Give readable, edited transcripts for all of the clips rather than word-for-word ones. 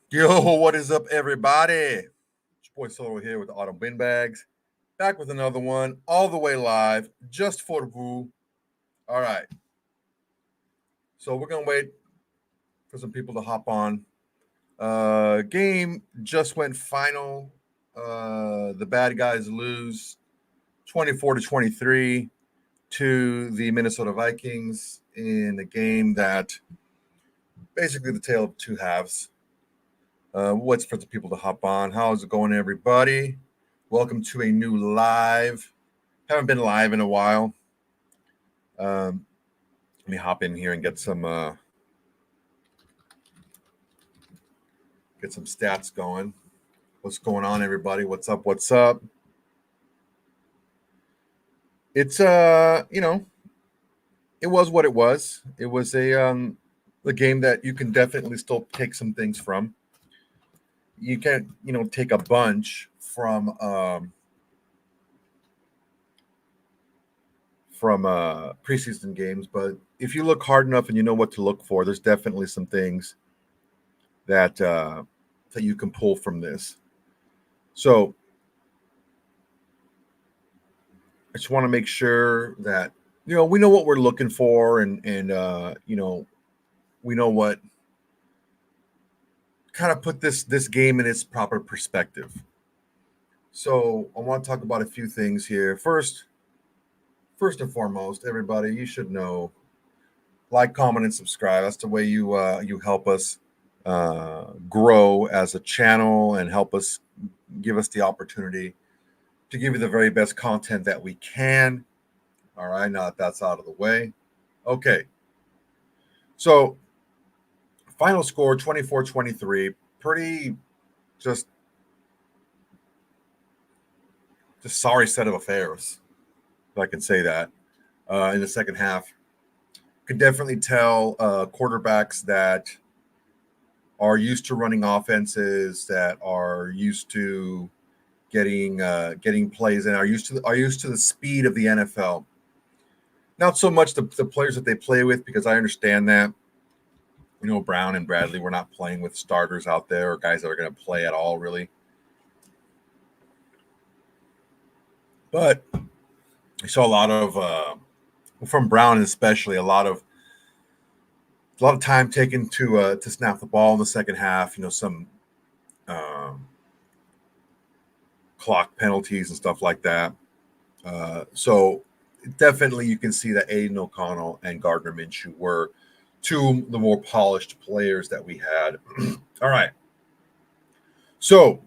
Yo, what is up, everybody? It's your boy Soto here with the Autumn Windbags. Back with another one, all the way live, just for vous. All right. So we're gonna wait for some people to hop on. Game just went final. The bad guys lose 24-23 to the Minnesota Vikings in a game that basically the tale of two halves. What's for the people to hop on? How's it going, everybody? Welcome to a new live. Haven't been live in a while. Let me hop in here and get some stats going. What's going on, everybody? What's up? What's up? It's it was what it was. It was a game that you can definitely still take some things from. You can't, take a bunch from preseason games, but if you look hard enough and you know what to look for, there's definitely some things that that you can pull from this. So I just want to make sure that we know what we're looking for, and we know what kind of put this game in its proper perspective. So I want to talk about a few things here. First and foremost, everybody, you should know, like, comment, and subscribe. That's the way you help us grow as a channel and help us give us the opportunity to give you the very best content that we can. All right, now that that's out of the way. Okay. So, final score 24-23. Pretty just sorry set of affairs, if I can say that, in the second half. Could definitely tell quarterbacks that are used to running offenses, that are used to getting plays, and are used to the speed of the NFL. Not so much the players that they play with, because I understand that. Brown and Bradley, we're not playing with starters out there or guys that are going to play at all, really. But I saw a lot of from Brown, especially a lot of time taken to snap the ball in the second half. Some clock penalties and stuff like that. So definitely you can see that Aidan O'Connell and Gardner Minshew were two of the more polished players that we had. All right. So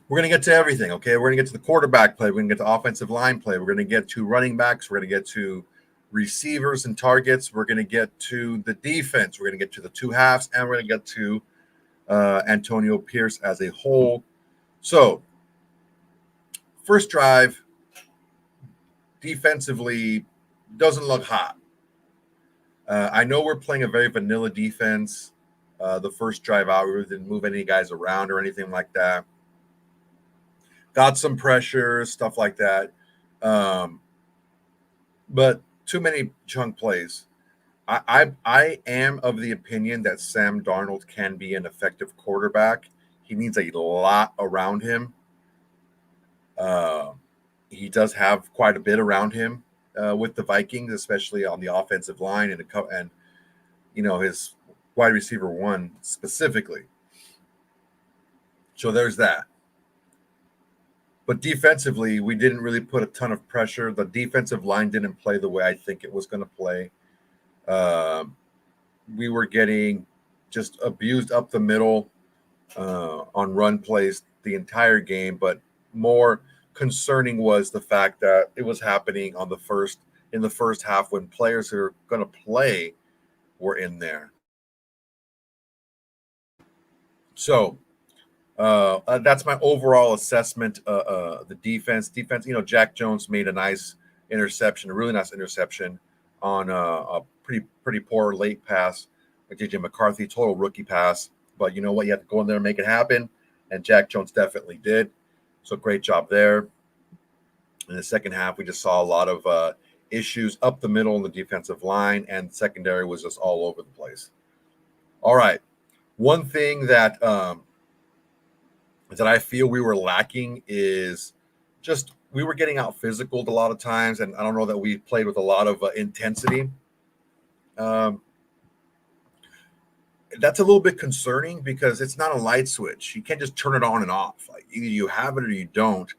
we're going to get to everything, okay? We're going to get to the quarterback play. We're going to get to offensive line play. We're going to get to running backs. We're going to get to receivers and targets. We're going to get to the defense. We're going to get to the two halves, and we're going to get to Antonio Pierce as a whole. So, first drive, defensively, doesn't look hot. I know we're playing a very vanilla defense. The first drive out, we didn't move any guys around or anything like that. Got some pressure, stuff like that. But too many chunk plays. I am of the opinion that Sam Darnold can be an effective quarterback. He needs a lot around him. He does have quite a bit around him with the Vikings, especially on the offensive line and his wide receiver one specifically. So there's that. But defensively, we didn't really put a ton of pressure. The defensive line didn't play the way I think it was going to play. We were getting just abused up the middle on run plays the entire game, but more concerning was the fact that it was happening in the first half when players who are going to play were in there. So that's my overall assessment. The defense, Jack Jones made a nice interception, a really nice interception on a pretty poor late pass by JJ McCarthy, total rookie pass. But you know what? You have to go in there and make it happen, and Jack Jones definitely did. So great job there. In the second half, we just saw a lot of issues up the middle in the defensive line, and secondary was just all over the place. All right. One thing that I feel we were lacking is just we were getting out physical a lot of times, and I don't know that we played with a lot of intensity. That's a little bit concerning because it's not a light switch. You can't just turn it on and off. Like either you have it or you don't.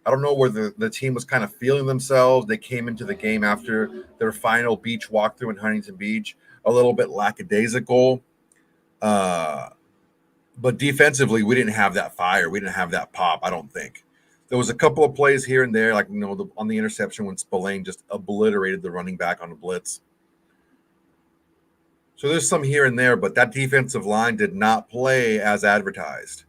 I don't know where the team was kind of feeling themselves. They came into the game after their final beach walkthrough in Huntington Beach, a little bit lackadaisical. But defensively, we didn't have that fire. We didn't have that pop, I don't think. There was a couple of plays here and there, like on the interception when Spillane just obliterated the running back on the blitz. So there's some here and there, but that defensive line did not play as advertised.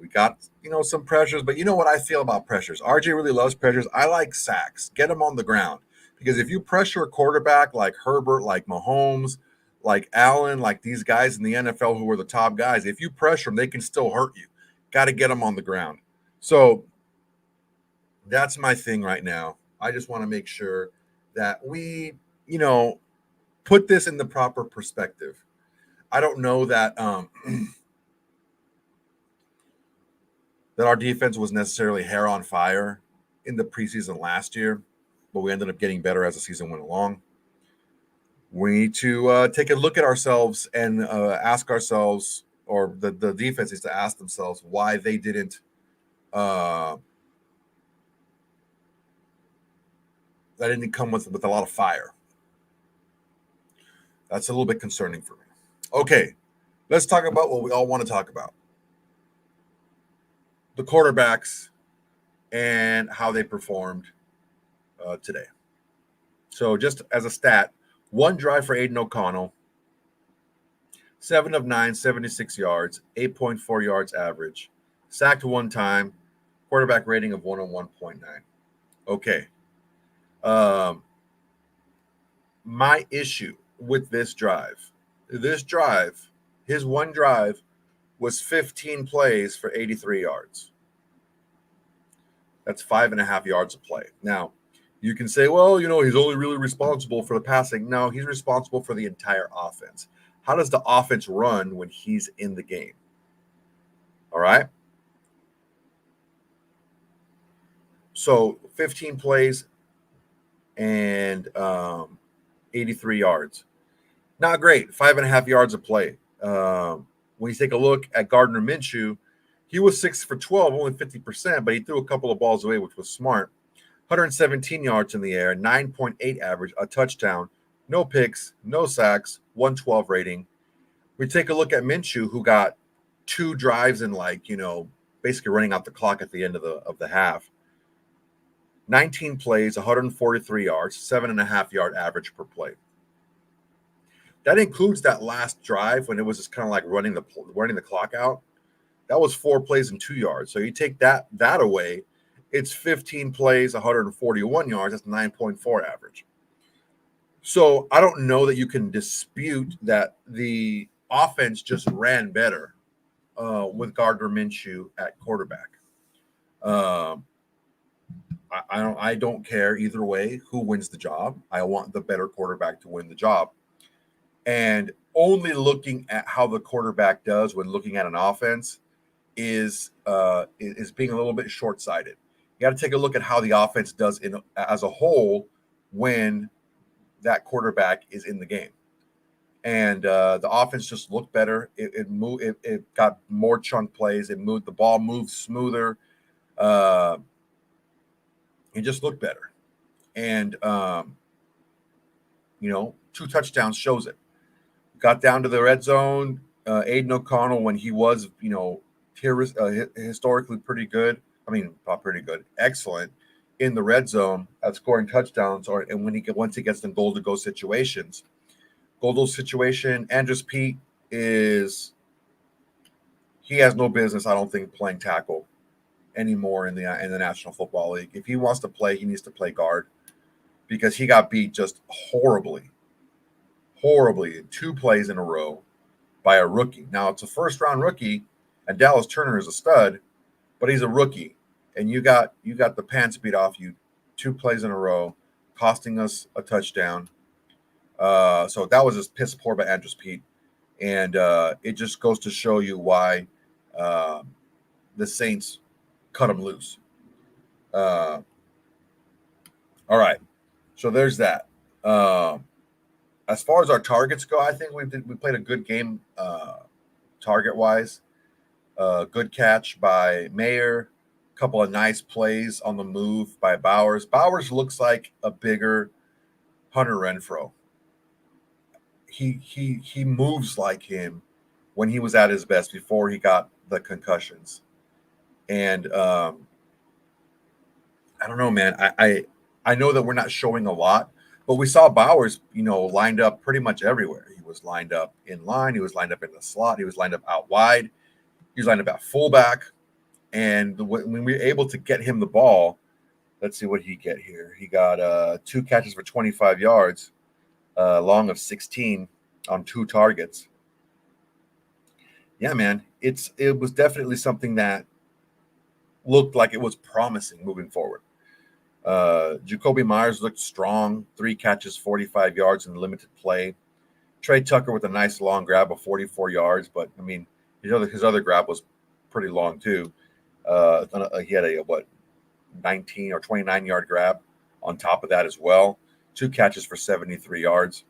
We got, some pressures, but you know what I feel about pressures? RJ really loves pressures. I like sacks. Get them on the ground. Because if you pressure a quarterback like Herbert, like Mahomes, like Allen, like these guys in the NFL who are the top guys, if you pressure them, they can still hurt you. Got to get them on the ground. So that's my thing right now. I just want to make sure that we, put this in the proper perspective. I don't know that that our defense was necessarily hair on fire in the preseason last year, but we ended up getting better as the season went along. We need to take a look at ourselves and ask ourselves, or the defense needs to ask themselves why they didn't that didn't come with a lot of fire. That's a little bit concerning for me. Okay, let's talk about what we all want to talk about. The quarterbacks and how they performed today. So just as a stat, one drive for Aidan O'Connell, 7 of 9, 76 yards, 8.4 yards average, sacked one time, quarterback rating of 101.9. Okay. My issue with this drive, his one drive was 15 plays for 83 yards. That's 5.5 yards of play. Now, you can say, well, he's only really responsible for the passing. No, he's responsible for the entire offense. How does the offense run when he's in the game? All right. So 15 plays and 83 yards. Not great. 5.5 yards of play. When you take a look at Gardner Minshew, he was 6 for 12, only 50%, but he threw a couple of balls away, which was smart. 117 yards in the air, 9.8 average, a touchdown, no picks, no sacks, 112 rating. We take a look at Minshew, who got 2 drives and basically running out the clock at the end of the half. 19 plays, 143 yards, 7.5 yard average per play. That includes that last drive when it was just kind of like running the clock out. That was 4 plays and 2 yards. So you take that away, it's 15 plays, 141 yards. That's 9.4 average. So I don't know that you can dispute that the offense just ran better with Gardner Minshew at quarterback. I don't care either way who wins the job. I want the better quarterback to win the job. And only looking at how the quarterback does when looking at an offense is being a little bit short-sighted. You got to take a look at how the offense does as a whole when that quarterback is in the game. And the offense just looked better. It got more chunk plays. The ball moved smoother. It just looked better. And 2 touchdowns shows it. Got down to the red zone. Aidan O'Connell, when he was, historically pretty good. I mean, not pretty good, excellent in the red zone at scoring touchdowns. And once he gets in goal-to-go situations, Andrews Pete he has no business, I don't think, playing tackle anymore in the National Football League. If he wants to play, he needs to play guard because he got beat just horribly in 2 plays in a row by a rookie. Now, it's a first-round rookie, and Dallas Turner is a stud, but he's a rookie, and you got the pants beat off you 2 plays in a row, costing us a touchdown. So that was just piss poor by Andrews Pete. And it just goes to show you why uh, the Saints cut them loose. All right. So there's that. As far as our targets go, I think we played a good game target wise. Good catch by Mayer. A couple of nice plays on the move by Bowers. Bowers looks like a bigger Hunter Renfrow. He moves like him when he was at his best before he got the concussions. And I don't know, man. I know that we're not showing a lot, but we saw Bowers, lined up pretty much everywhere. He was lined up in line. He was lined up in the slot. He was lined up out wide. He was lined up at fullback. And when we were able to get him the ball, let's see what he get here. He got 2 catches for 25 yards, long of 16 on 2 targets. Yeah, man, it was definitely something that looked like it was promising moving forward. Jacoby Myers looked strong, 3 catches, 45 yards in limited play. Trey Tucker with a nice long grab of 44 yards, but I mean, his other grab was pretty long too. He had a 19 or 29-yard grab on top of that as well. 2 catches for 73 yards.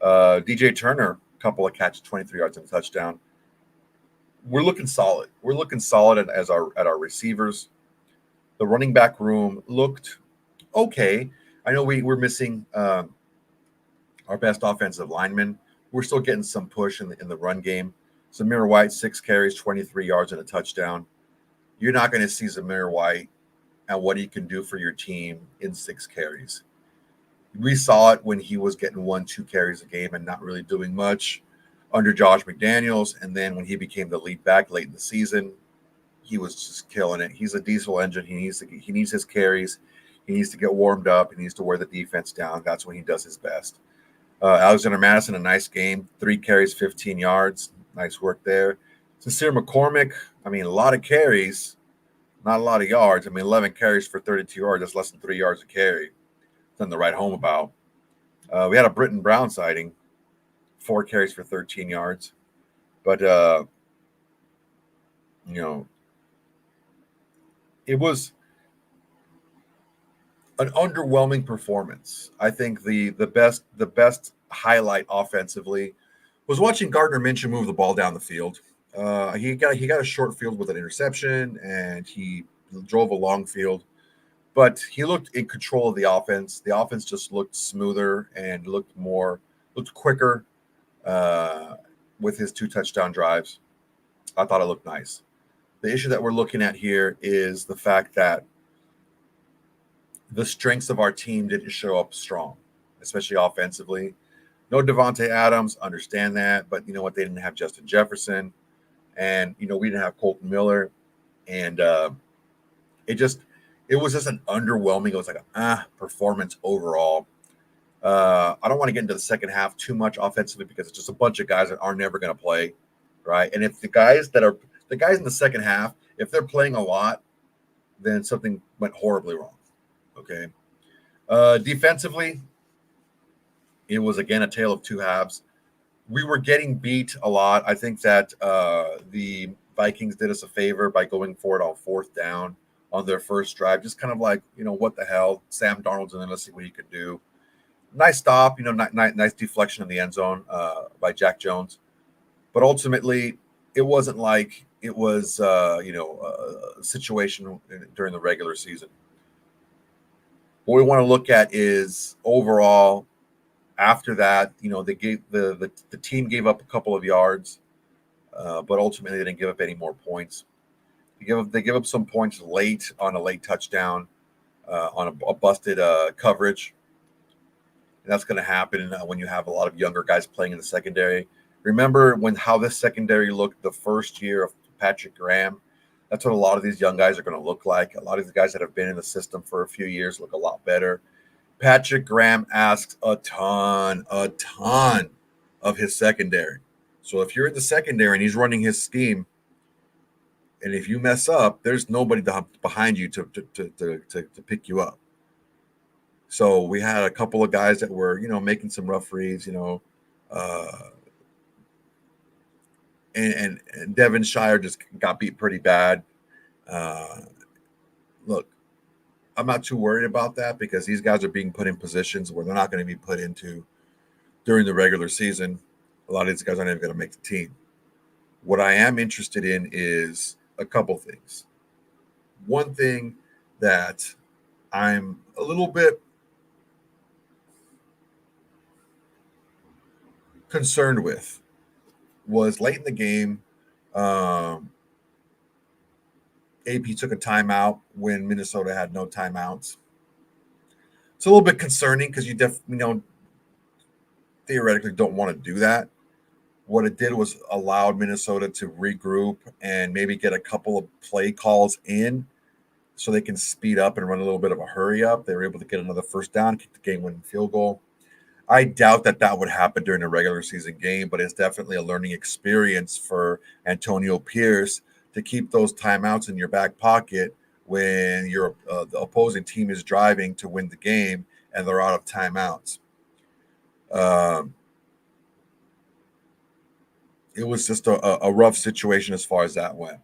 DJ Turner, a couple of catches, 23 yards and a touchdown. We're looking solid. We're looking solid at our receivers. The running back room looked okay. I know we're missing our best offensive lineman. We're still getting some push in the run game. Zamir White, 6 carries, 23 yards and a touchdown. You're not going to see Zamir White and what he can do for your team in 6 carries. We saw it when he was getting 1-2 carries a game and not really doing much under Josh McDaniels. And then when he became the lead back late in the season, he was just killing it. He's a diesel engine. He needs his carries. He needs to get warmed up. He needs to wear the defense down. That's when he does his best. Alexander Madison, a nice game. 3 carries, 15 yards. Nice work there. Sincere McCormick, I mean, a lot of carries, not a lot of yards. I mean, 11 carries for 32 yards. That's less than 3 yards a carry. Nothing to write home about. We had a Britton Brown sighting. 4 carries for 13 yards. But, it was an underwhelming performance. I think the best highlight offensively was watching Gardner Minshew move the ball down the field. He got a short field with an interception, and he drove a long field, but he looked in control of the offense. The offense just looked smoother and looked quicker with his 2 touchdown drives. I thought it looked nice. The issue that we're looking at here is the fact that the strengths of our team didn't show up strong, especially offensively. No Davante Adams, understand that, but you know what? They didn't have Justin Jefferson, and we didn't have Colton Miller, and it was just an underwhelming. It was like a performance overall. I don't want to get into the second half too much offensively because it's just a bunch of guys that are never going to play, right? And if the guys in the second half, if they're playing a lot, then something went horribly wrong. Okay. Defensively, it was again a tale of 2 halves. We were getting beat a lot. I think that the Vikings did us a favor by going for it on 4th down on their first drive. Just kind of like, what the hell? Sam Darnold's in there. Let's see what he could do. Nice stop, nice deflection in the end zone by Jack Jones. But ultimately, it wasn't like it was, a situation during the regular season. What we want to look at is overall. After that, they gave the team gave up a couple of yards, but ultimately they didn't give up any more points. They give up some points late on a late touchdown on a busted coverage. And that's going to happen when you have a lot of younger guys playing in the secondary. Remember how this secondary looked the first year of Patrick Graham? That's what a lot of these young guys are going to look like. A lot of these guys that have been in the system for a few years look a lot better. Patrick Graham asks a ton of his secondary. So if you're in the secondary and he's running his scheme, and if you mess up, there's nobody behind you to pick you up. So we had a couple of guys that were, making some rough reads, and Devonshire just got beat pretty bad. Look, I'm not too worried about that because these guys are being put in positions where they're not going to be put into during the regular season. A lot of these guys aren't even going to make the team. What I am interested in is a couple things. One thing that I'm a little bit concerned with was late in the game. AP took a timeout when Minnesota had no timeouts. It's a little bit concerning because you definitely theoretically don't want to do that. What it did was allowed Minnesota to regroup and maybe get a couple of play calls in so they can speed up and run a little bit of a hurry up. They were able to get another first down, kick the game-winning field goal. I doubt that would happen during a regular season game, but it's definitely a learning experience for Antonio Pierce to keep those timeouts in your back pocket when the opposing team is driving to win the game and they're out of timeouts. It was just a rough situation as far as that went.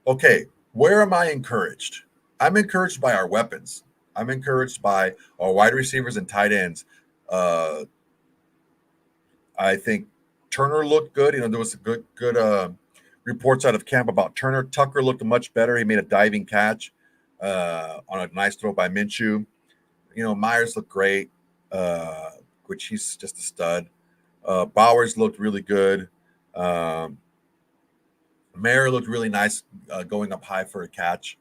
Okay, where am I encouraged? I'm encouraged by our weapons. I'm encouraged by our wide receivers and tight ends. I think Turner looked good. There was good reports out of camp about Turner. Tucker looked much better. He made a diving catch on a nice throw by Minshew. Myers looked great, which he's just a stud. Bowers looked really good. Mayer looked really nice going up high for a catch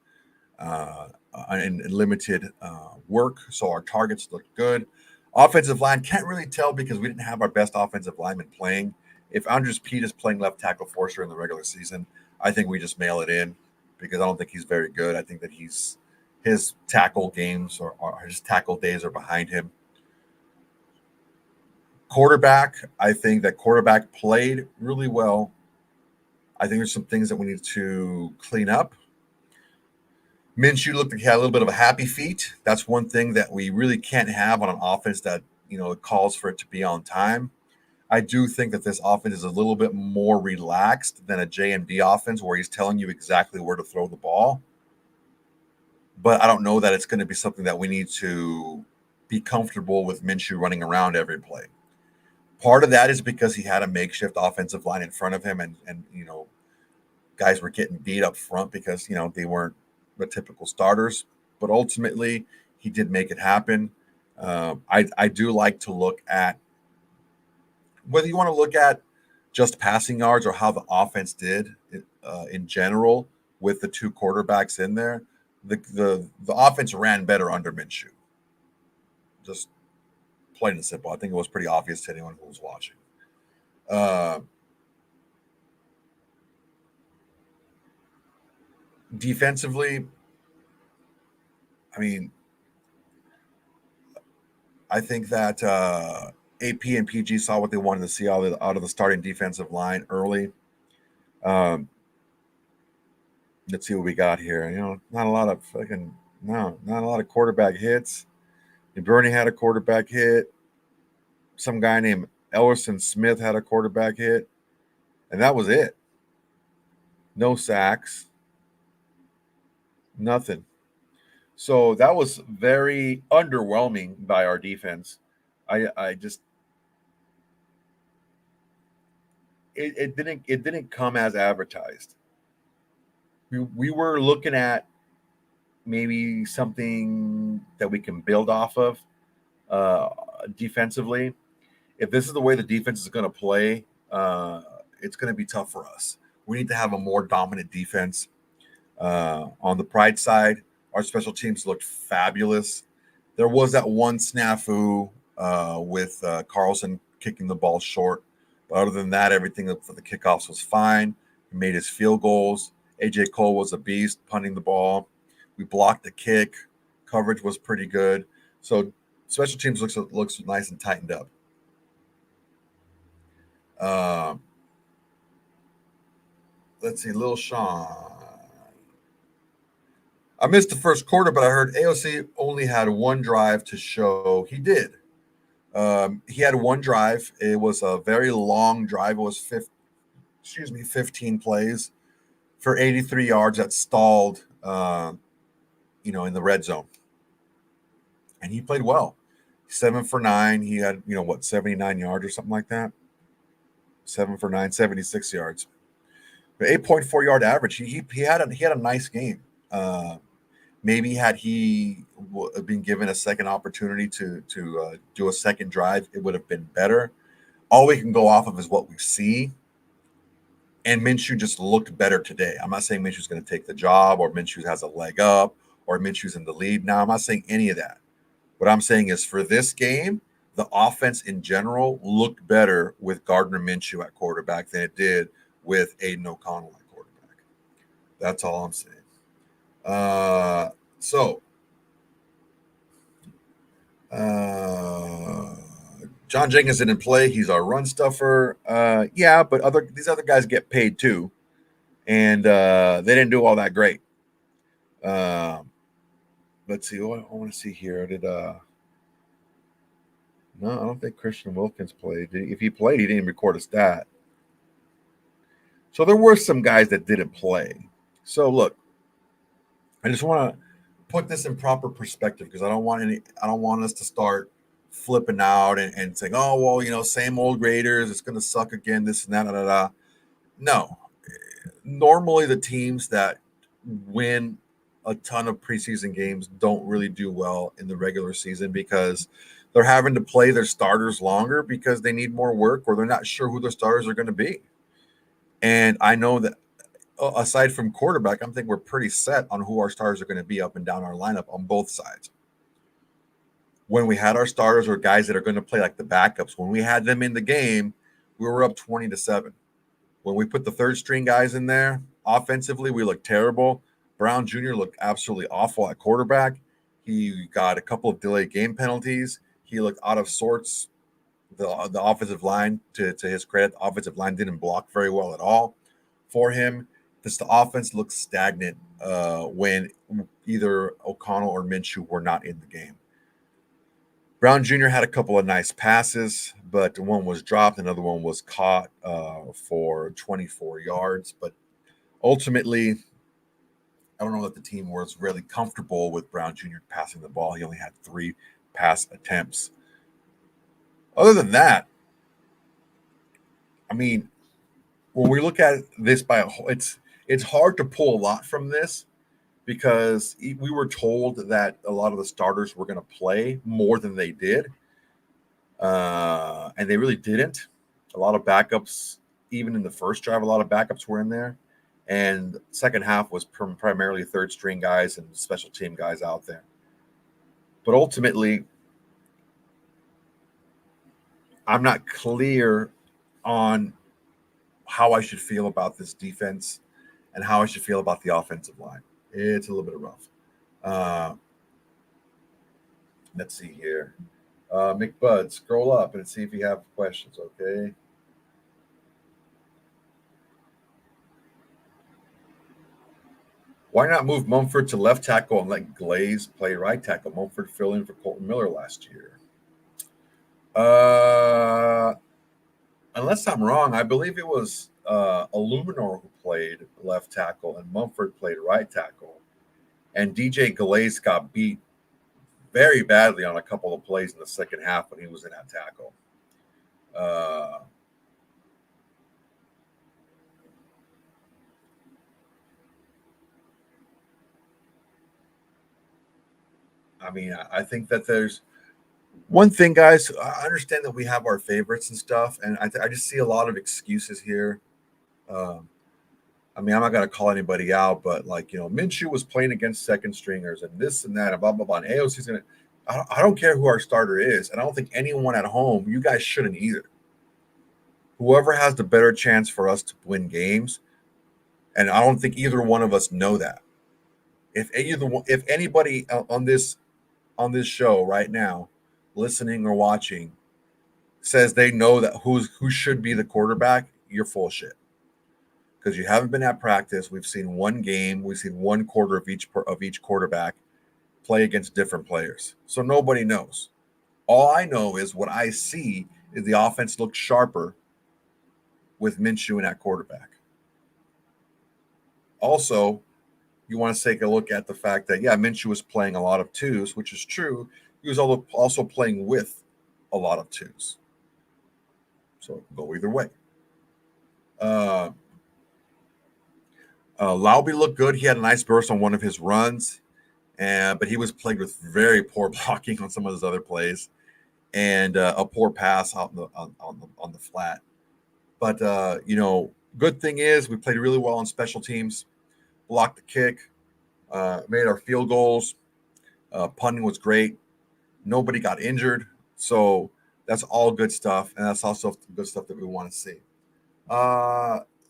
and limited work. So our targets looked good. Offensive line, can't really tell because we didn't have our best offensive lineman playing. If Andres Pete is playing left tackle for us in the regular season, I think we just mail it in because I don't think he's very good. I think that his tackle games or his tackle days are behind him. Quarterback, I think that quarterback played really well. I think there's some things that we need to clean up. Minshew looked like he had a little bit of a happy feet. That's one thing that we really can't have on an offense that, it calls for it to be on time. I do think that this offense is a little bit more relaxed than a JMD offense where he's telling you exactly where to throw the ball. But I don't know that it's going to be something that we need to be comfortable with Minshew running around every play. Part of that is because he had a makeshift offensive line in front of him and guys were getting beat up front because, they weren't the typical starters. But ultimately, he did make it happen. I do like to look at whether you want to look at just passing yards or how the offense did in general with the two quarterbacks in there. The offense ran better under Minshew. Just plain and simple. I think it was pretty obvious to anyone who was watching. Defensively, I think that AP and PG saw what they wanted to see out of the starting defensive line early. Let's see what we got here. Not a lot of quarterback hits. Bernie had a quarterback hit. Some guy named Ellerson Smith had a quarterback hit, and that was it. No sacks. Nothing. So that was very underwhelming by our defense. It didn't come as advertised. We were looking at maybe something that we can build off of defensively. If this is the way the defense is going to play, it's going to be tough for us. We need to have a more dominant defense. On the Pride side, our special teams looked fabulous. There was that one snafu with Carlson kicking the ball short. But other than that, everything for the kickoffs was fine. He made his field goals. AJ Cole was a beast punting the ball. We blocked the kick. Coverage was pretty good. So special teams looks nice and tightened up. Let's see, Lil Sean. I missed the first quarter, but I heard AOC only had one drive to show. He did. He had one drive. It was a very long drive. It was 15 plays for 83 yards that stalled, in the red zone. And he played well. 7 for 9. He had, 79 yards or something like that. 7 for 9, 76 yards. But 8.4 yard average. He had a nice game. Maybe had he been given a second opportunity to do a second drive, it would have been better. All we can go off of is what we see. And Minshew just looked better today. I'm not saying Minshew's going to take the job or Minshew has a leg up or Minshew's in the lead now. I'm not saying any of that. What I'm saying is for this game, the offense in general looked better with Gardner Minshew at quarterback than it did with Aidan O'Connell at quarterback. That's all I'm saying. John Jenkins didn't play. He's our run stuffer. Yeah, but these other guys get paid too, and they didn't do all that great. Let's see. What I want to see here. No, I don't think Christian Wilkins played. If he played, he didn't record a stat. So there were some guys that didn't play. So look, I just want to put this in proper perspective because I don't want us to start flipping out and saying, oh, well, same old Raiders, it's going to suck again, this and that, No. Normally the teams that win a ton of preseason games don't really do well in the regular season because they're having to play their starters longer because they need more work or they're not sure who their starters are going to be. And I know that aside from quarterback, I think we're pretty set on who our starters are going to be up and down our lineup on both sides. When we had our starters or guys that are going to play like the backups, when we had them in the game, we were up 20-7. When we put the third string guys in there, offensively, we looked terrible. Brown Jr. looked absolutely awful at quarterback. He got a couple of delayed game penalties. He looked out of sorts. The offensive line, to his credit, the offensive line didn't block very well at all for him. The offense looked stagnant when either O'Connell or Minshew were not in the game. Brown Jr. had a couple of nice passes, but one was dropped, another one was caught for 24 yards. But ultimately, I don't know that the team was really comfortable with Brown Jr. passing the ball. He only had 3 pass attempts. Other than that, I mean, when we look at this by a whole, it's hard to pull a lot from this because we were told that a lot of the starters were going to play more than they did, and they really didn't. A lot of backups, even in the first drive, a lot of backups were in there, and second half was primarily third string guys and special team guys out there. But ultimately, I'm not clear on how I should feel about this defense and how I should feel about the offensive line. It's a little bit rough. Let's see here. McBud, scroll up and see if you have questions, okay? Why not move Mumford to left tackle and let Glaze play right tackle? Mumford filled in for Colton Miller last year. Unless I'm wrong, I believe it was Illuminor who played left tackle and Mumford played right tackle. And DJ Glaze got beat very badly on a couple of plays in the second half when he was in that tackle. I mean, I think that there's one thing, guys. I understand that we have our favorites and stuff, and I just see a lot of excuses here. I mean, I'm not going to call anybody out, but Minshew was playing against second stringers and this and that and blah, blah, blah. And AOC's going to – I don't care who our starter is, and I don't think anyone at home, you guys shouldn't either. Whoever has the better chance for us to win games, and I don't think either one of us know that. If anybody on this show right now, listening or watching, says they know that who should be the quarterback, you're full of shit. Because you haven't been at practice. We've seen one game. We've seen one quarter of each quarterback play against different players. So nobody knows. All I know is what I see is the offense looks sharper with Minshew in at quarterback. Also, you want to take a look at the fact that, yeah, Minshew was playing a lot of twos, which is true. He was also playing with a lot of twos. So it can go either way. Laube looked good. He had a nice burst on one of his runs, but he was plagued with very poor blocking on some of his other plays, and a poor pass out on the flat. But good thing is we played really well on special teams, blocked the kick, made our field goals. Punting was great. Nobody got injured, so that's all good stuff, and that's also good stuff that we want to see.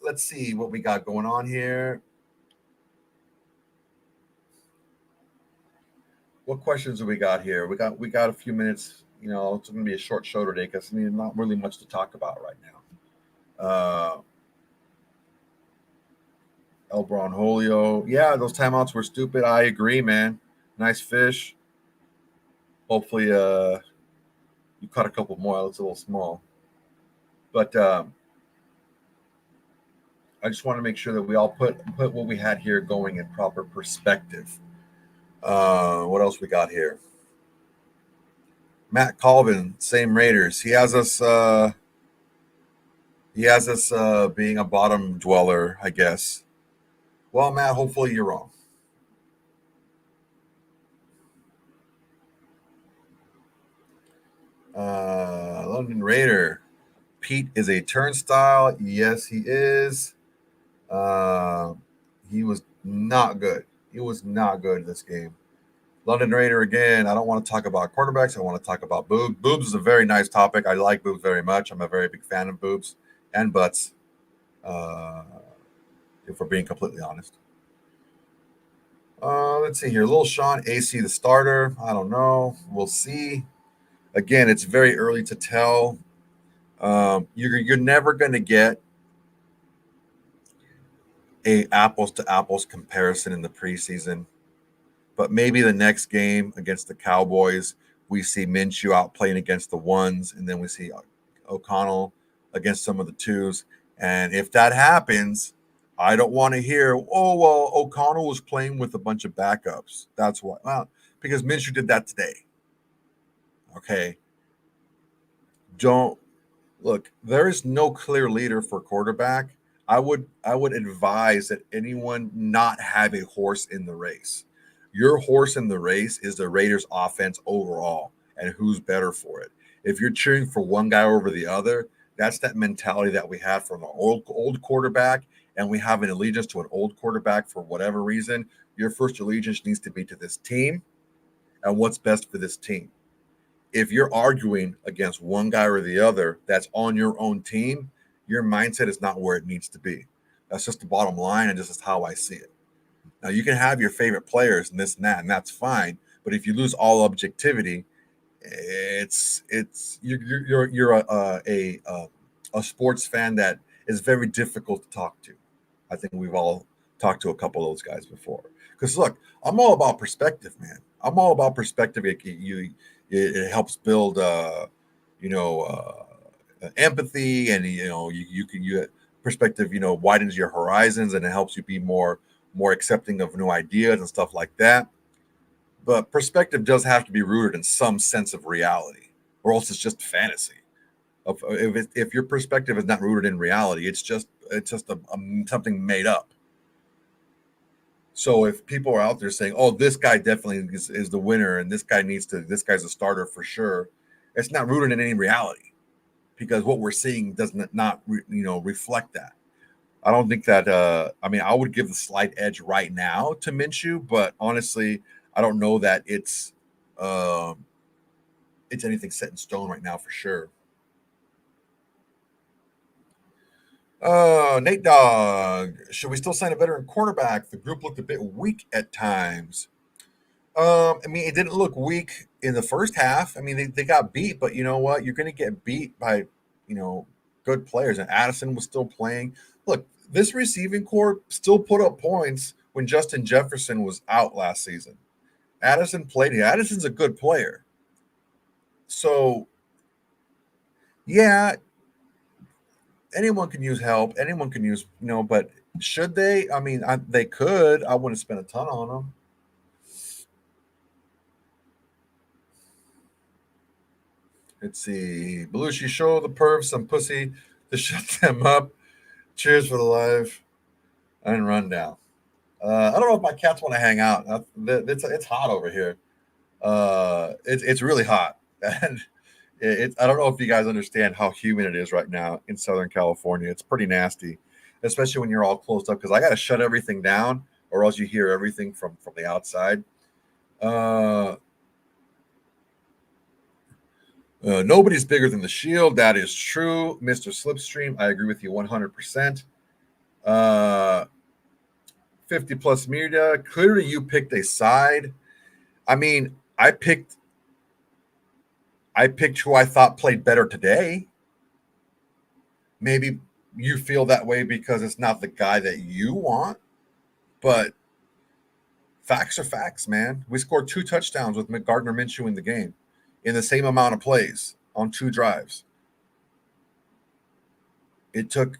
Let's see what we got going on here. What questions do we got here? We got a few minutes. It's going to be a short show today because not really much to talk about right now. El Bronholio, yeah, those timeouts were stupid. I agree, man. Nice fish. Hopefully, you caught a couple more. It's a little small, but I just want to make sure that we all put what we had here going in proper perspective. What else we got here? Matt Colvin, same Raiders. He has us being a bottom dweller, I guess. Well, Matt, hopefully you're wrong. London Raider. Pete is a turnstile. Yes, he is. He was not good. He was not good this game. London Raider again. I don't want to talk about quarterbacks. I want to talk about boobs. Boobs is a very nice topic. I like boobs very much. I'm a very big fan of boobs and butts. If we're being completely honest. Let's see here. Little Sean, AC the starter. I don't know. We'll see. Again, it's very early to tell. You're never going to get a apples to apples comparison in the preseason, but maybe the next game against the Cowboys, we see Minshew out playing against the ones, and then we see O'Connell against some of the twos. And if that happens, I don't want to hear, oh, well, O'Connell was playing with a bunch of backups. That's why. Well, because Minshew did that today. Okay. Don't look, there is no clear leader for quarterback. I would advise that anyone not have a horse in the race. Your horse in the race is the Raiders offense overall and who's better for it. If you're cheering for one guy over the other, that's that mentality that we had from the old quarterback, and we have an allegiance to an old quarterback for whatever reason. Your first allegiance needs to be to this team and what's best for this team. If you're arguing against one guy or the other that's on your own team, your mindset is not where it needs to be. That's just the bottom line, and this is how I see it. Now, you can have your favorite players and this and that, and that's fine. But if you lose all objectivity, you're a sports fan that is very difficult to talk to. I think we've all talked to a couple of those guys before. Because look, I'm all about perspective, man. I'm all about perspective. It helps build, empathy, and you perspective, widens your horizons, and it helps you be more accepting of new ideas and stuff like that. But perspective does have to be rooted in some sense of reality, or else it's just fantasy. If your perspective is not rooted in reality, it's just something made up. So if people are out there saying, "Oh, this guy definitely is the winner, and this guy's a starter for sure," it's not rooted in any reality, because what we're seeing does not reflect that. I don't think that. I would give the slight edge right now to Minshew, but honestly, I don't know that it's anything set in stone right now for sure. Nate Dogg, should we still sign a veteran quarterback? The group looked a bit weak at times. It didn't look weak in the first half. They got beat, but you know what? You're going to get beat by, good players. And Addison was still playing. Look, this receiving core still put up points when Justin Jefferson was out last season. Addison played. Addison's a good player. So, yeah, anyone can use help. Anyone can use, but should they? I mean, they could. I wouldn't spend a ton on them. Let's see. Belushi, show the pervs some pussy to shut them up. Cheers for the live and rundown. I don't know if my cats want to hang out. It's hot over here. It's really hot, and I don't know if you guys understand how humid it is right now in Southern California. It's pretty nasty, especially when you're all closed up because I got to shut everything down, or else you hear everything from the outside. Nobody's bigger than the Shield. That is true, Mr. Slipstream. I agree with you 100%. 50 plus media. Clearly, you picked a side. I mean, I picked who I thought played better today. Maybe you feel that way because it's not the guy that you want, but facts are facts, man. We scored 2 touchdowns with Gardner Minshew in the game in the same amount of plays on 2 drives. It took,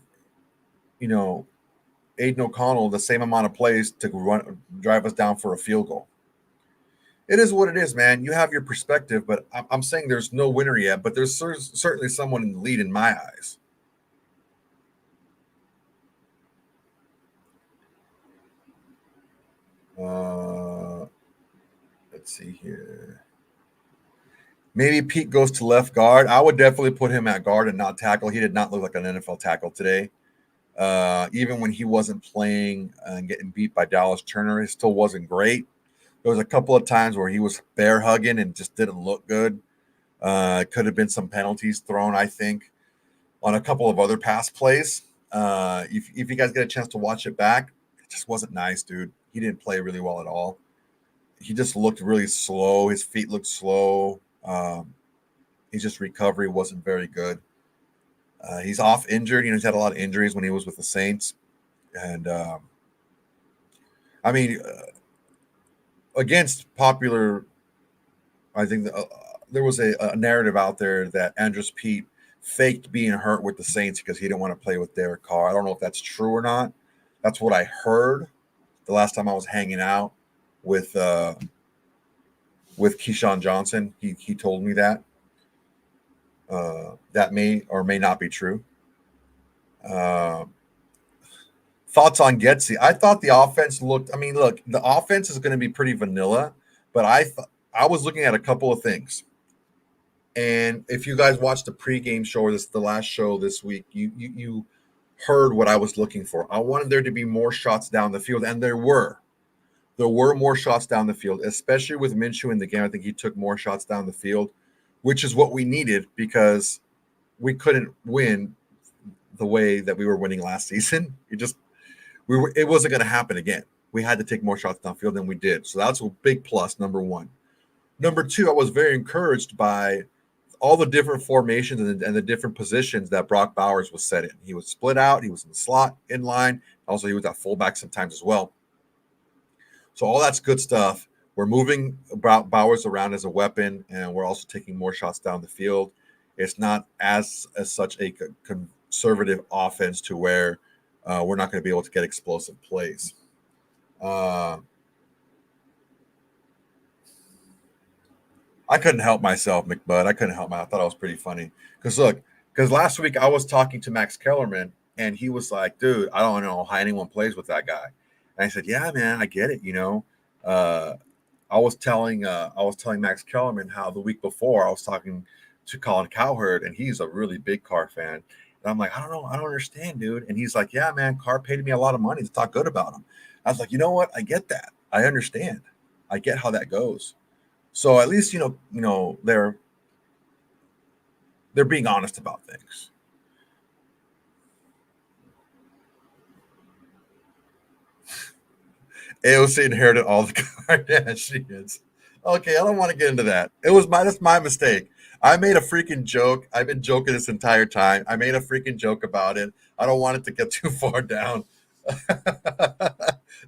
Aidan O'Connell the same amount of plays to drive us down for a field goal. It is what it is, man. You have your perspective, but I'm saying there's no winner yet, but there's certainly someone in the lead in my eyes. Let's see here. Maybe Pete goes to left guard. I would definitely put him at guard and not tackle. He did not look like an NFL tackle today. Even when he wasn't playing and getting beat by Dallas Turner, it still wasn't great. There was a couple of times where he was bear hugging and just didn't look good. Could have been some penalties thrown, I think, on a couple of other pass plays. If you guys get a chance to watch it back, it just wasn't nice, dude. He didn't play really well at all. He just looked really slow. His feet looked slow. His just recovery wasn't very good. He's off injured. He's had a lot of injuries when he was with the Saints. And, against popular, I think there was a narrative out there that Andrews Pete faked being hurt with the Saints because he didn't want to play with Derek Carr. I don't know if that's true or not. That's what I heard the last time I was hanging out with Keyshawn Johnson. He told me that. That may or may not be true. Thoughts on Getsy? I thought the offense looked. I mean, look, the offense is going to be pretty vanilla, but I was looking at a couple of things. And if you guys watched the pregame show, or the last show this week, you heard what I was looking for. I wanted there to be more shots down the field, and there were. There were more shots down the field, especially with Minshew in the game. I think he took more shots down the field, which is what we needed because we couldn't win the way that we were winning last season. It wasn't going to happen again. We had to take more shots downfield than we did. So that's a big plus, number one. Number two, I was very encouraged by all the different formations and the different positions that Brock Bowers was set in. He was split out. He was in the slot, in line. Also, he was at fullback sometimes as well. So all that's good stuff. We're moving Bowers around as a weapon, and we're also taking more shots down the field. It's not as such a conservative offense to where we're not going to be able to get explosive plays. I couldn't help myself, McBud. I thought it was pretty funny. Because last week I was talking to Max Kellerman, and he was like, dude, I don't know how anyone plays with that guy. And I said, yeah, man, I get it. I was telling Max Kellerman how the week before I was talking to Colin Cowherd, and he's a really big Carr fan. And I'm like, I don't know. I don't understand, dude. And he's like, yeah, man, Carr paid me a lot of money to talk good about him. I was like, you know what? I get that. I understand. I get how that goes. So at least, they're being honest about things. AOC inherited all the Kardashians. Okay, I don't want to get into that. That's my mistake. I made a freaking joke. I've been joking this entire time. I made a freaking joke about it. I don't want it to get too far down.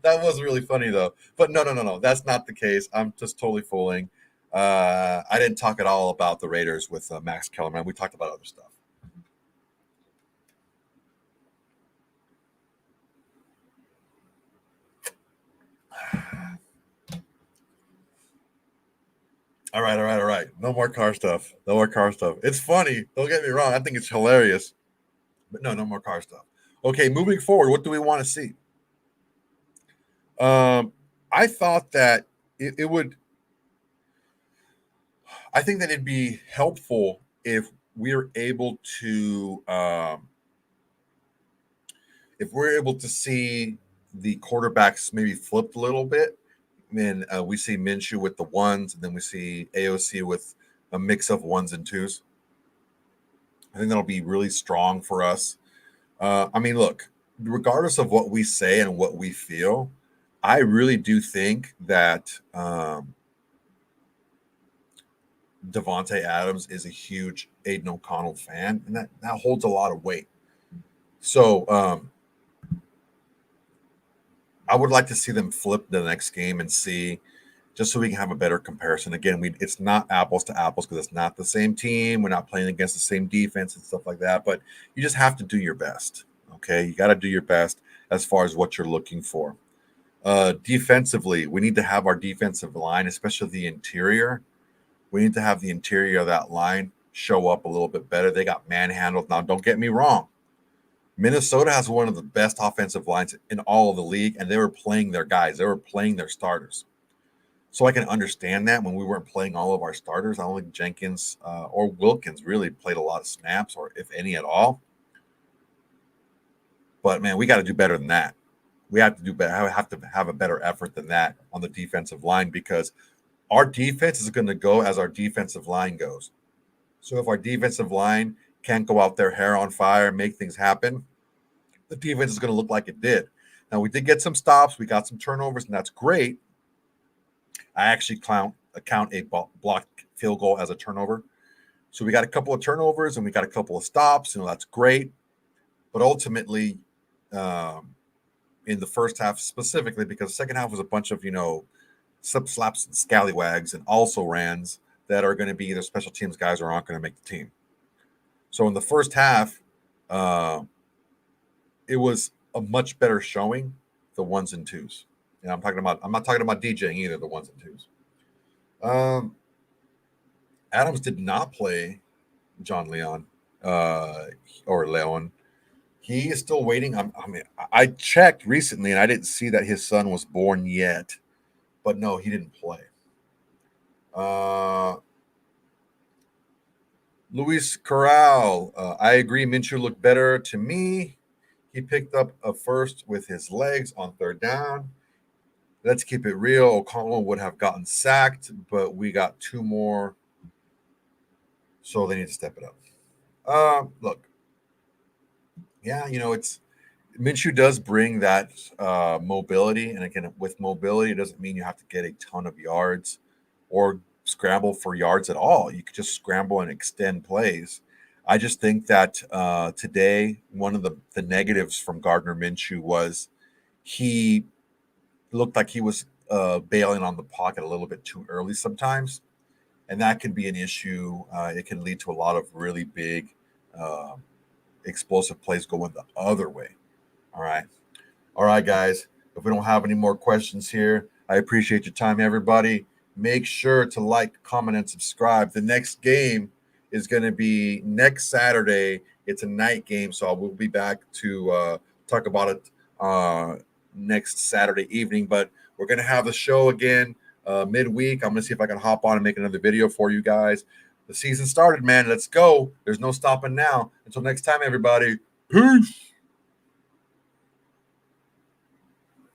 That was really funny though. But no. That's not the case. I'm just totally fooling. I didn't talk at all about the Raiders with Max Kellerman. We talked about other stuff. All right. No more car stuff. No more car stuff. It's funny. Don't get me wrong. I think it's hilarious. But no more car stuff. Okay, moving forward, what do we want to see? I thought that it would. I think that it'd be helpful if we're able to, if we're able to see the quarterbacks maybe flipped a little bit. Then we see Minshew with the ones, and then we see AOC with a mix of ones and twos. I think that'll be really strong for us. I mean, look, regardless of what we say and what we feel, I really do think that Davante Adams is a huge Aidan O'Connell fan, and that holds a lot of weight. So I would like to see them flip the next game and see, just so we can have a better comparison. Again, it's not apples to apples because it's not the same team. We're not playing against the same defense and stuff like that. But you just have to do your best. Okay, you got to do your best as far as what you're looking for. Defensively, we need to have our defensive line, especially the interior. We need to have the interior of that line show up a little bit better. They got manhandled. Now, don't get me wrong. Minnesota has one of the best offensive lines in all of the league, and they were playing their guys. They were playing their starters. So I can understand that when we weren't playing all of our starters. I don't think Jenkins or Wilkins really played a lot of snaps, or if any at all. But, man, we got to do better than that. We have to do better. Have to have a better effort than that on the defensive line, because our defense is going to go as our defensive line goes. So if our defensive line can't go out there hair on fire and make things happen, the defense is going to look like it did. Now, we did get some stops. We got some turnovers, and that's great. I actually count a blocked field goal as a turnover. So we got a couple of turnovers and we got a couple of stops, and that's great. But ultimately, in the first half specifically, because the second half was a bunch of, slip slaps and scallywags and also rans that are going to be either special teams guys or aren't going to make the team. So in the first half, it was a much better showing, the ones and twos. And I'm not talking about DJing either, the ones and twos. Adams did not play John Leon or Leon. He is still waiting. I checked recently and I didn't see that his son was born yet. But no, he didn't play. Luis Corral. I agree. Minshew looked better to me. He picked up a first with his legs on third down. Let's keep it real. O'Connell would have gotten sacked, but we got two more. So they need to step it up. Look. Yeah, it's Minshew does bring that mobility. And again, with mobility, it doesn't mean you have to get a ton of yards or scramble for yards at all. You could just scramble and extend plays. I just think that today, one of the negatives from Gardner Minshew was he looked like he was bailing on the pocket a little bit too early sometimes. And that can be an issue. It can lead to a lot of really big explosive plays going the other way. All right, guys. If we don't have any more questions here, I appreciate your time, everybody. Make sure to like, comment, and subscribe. The next game is going to be next Saturday. It's a night game, so I will be back to talk about it next Saturday evening. But we're going to have the show again midweek. I'm going to see if I can hop on and make another video for you guys. The season started, man. Let's go. There's no stopping now. Until next time, everybody. Peace.